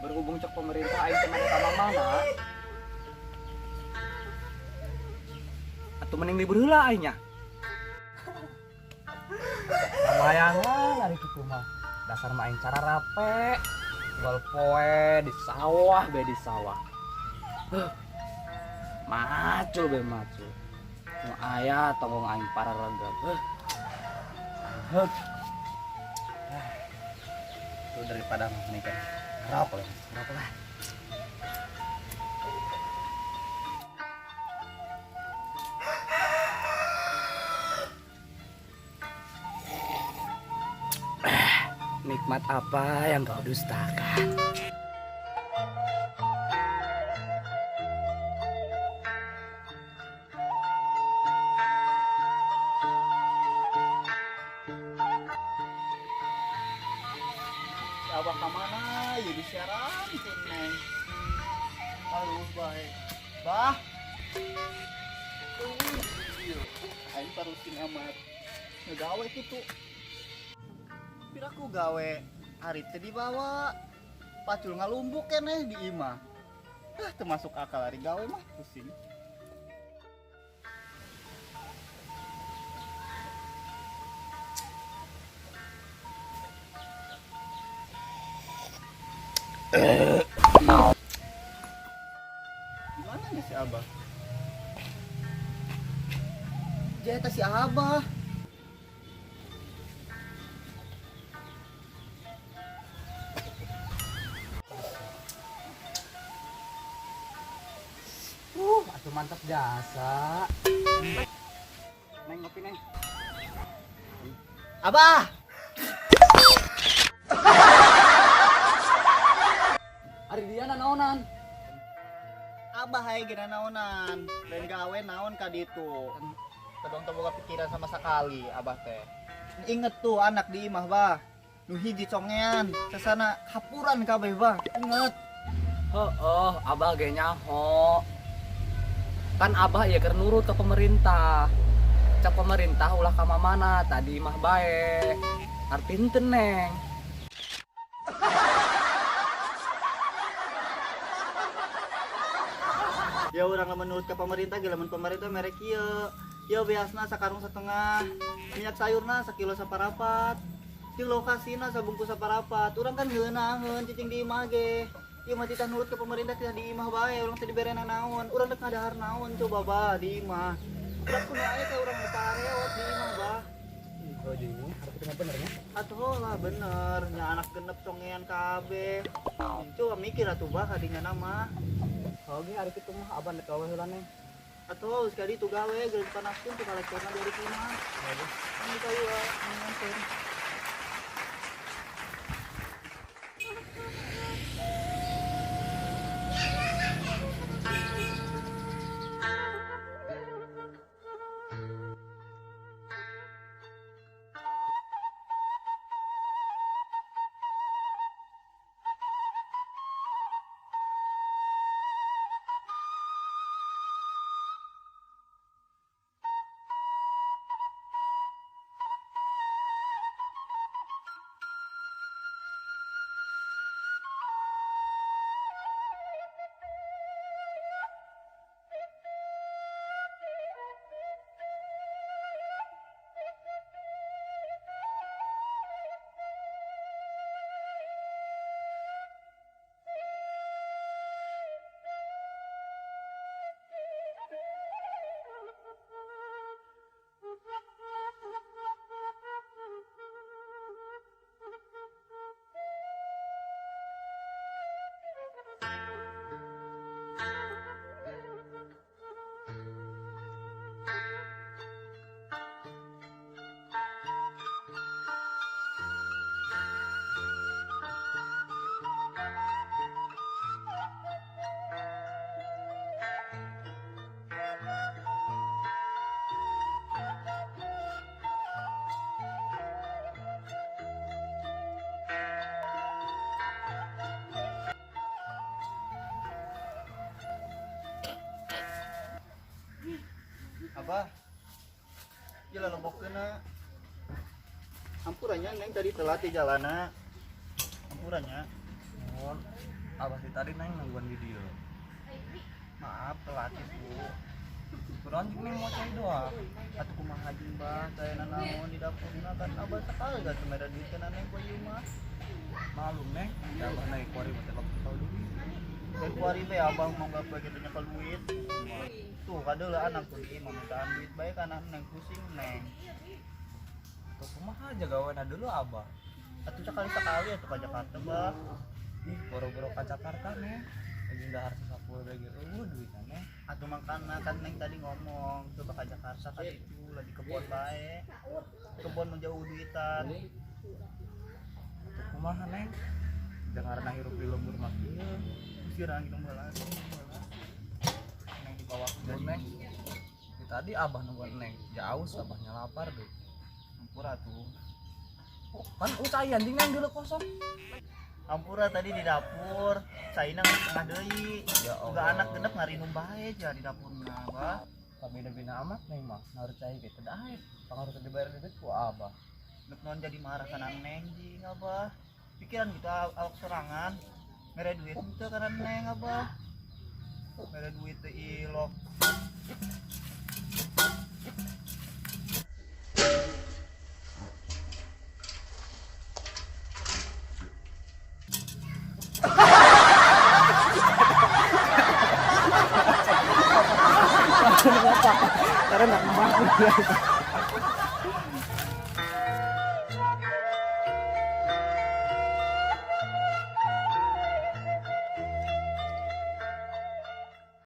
berhubung cek pemerintah aing teman sama mana atau mending libur heula aing nya. Samayangan hari kitu mah dasar mah aing cara rape jual poe di sawah be di sawah. Macu be macu nu aya tongong aing para regap. Itu daripada menikah rokok lah. Nikmat apa yang kau dustakan? Abah kemana? Ya di siaran Neng. Halo baik. Bah. Aing tarusin amat. Ngegawe kitu. Piraku gawe hari teh dibawa. Pacul ngalumbuk keneh di imah. Termasuk akal hari gawe mah pusing. Gimana nih si Abah? Jahit si Abah. Atuh mantap jasa. Neng ngopi neng. Abah. Ari dia naonan. Abah hai gina naonan. Dan gawe naon ka ditu. Kedong teu boga pikiran sama sekali Abah teh. Inget tuh anak di imah bah. Nu hiji congean, sesana hapuran kabeh bah. Inget. Heeh, abah ge nyaho. Kan abah ya keur nurut ke pemerintah. Cak pemerintah ulah ka mana tadi mah bae. Arti henteu neng. Ya orang menurut ke pemerintah gelamun pemerintah merek kieu. Ya biasna sakarung setengah. Minyak sayurna sakilo saparapat. Di lokasina sabungkus saparapat. Urang kan ngeunaheun cicing di imah ge. Ieu mah titah nurut ke pemerintah titah di imah bae, urang teh diberena naon. Urang dek ngadahar naon coba bah di imah. Urang kudu aya teh urang diparewot di imah bah. Oh jadi harus dengan benernya. Atuh lah bener, nya anak genep congean kabeh. Coba mikir atuh bah kadinya nama. Oke hari kitu mah abah nek gawe heula neng. Atau sekali itu gawe geus panaskeun tuh kalektorna dari imah. Ini kayu nonton. Abah, gila lembokkeuna. Ampurannya neng tadi telat di jalana. Ampurannya. Oh, abah si tadi neng nungguan di dia. Maaf telat Bu. Kurang nih mau cai doang. Atuh kumaha jeung Bah, saya nanaon di dapurna kan abah sakali gak semera duit kana neng ku ieu mah. Malum neng, ya abah naik kuari mah teh waktu tahu dulu. Dan kuari bae abang mau gak gitu nyekel duit. Tuh kadeula anak tuh ieu mah mintaan duit bae kana neng pusing neng. Tuh kumaha aja gaweana dulu abah. Atuh sekali-sekali atuh ka Jakarta Bah. Ih, boro-boro ka Jakarta neng. Lagi dahar sesapul lagi duitnya neng. Atuh mangkana kan neng tadi ngomong coba ka Jakarta kan itu lagi kebon bae. Kebon menjauh duitan. Tuh kumaha neng. Jangan hirup di lembur mah kieu. Sirang gitu heula. Neng di bawah kebun neng. Di tadi abah nungguan neng. Jauh abahnya lapar deh. Ampura tuh. Kan usai anjing neng dulu kosong. Ampura tadi di dapur. Saina tengah deui. Ya Uga Allah. anak genep ngarinum bae aja di dapurna, Bah. Kabina-bina amat neng mah. Naruh cai gitu dah. Pangaruh dibayar duit ku abah. Nek non jadi marah kana neng jeung Abah. Pikiran gitu awak sorangan. Mere duit henteu kana neng Abah. Mere duit teh ilok. Karena nggak mampu.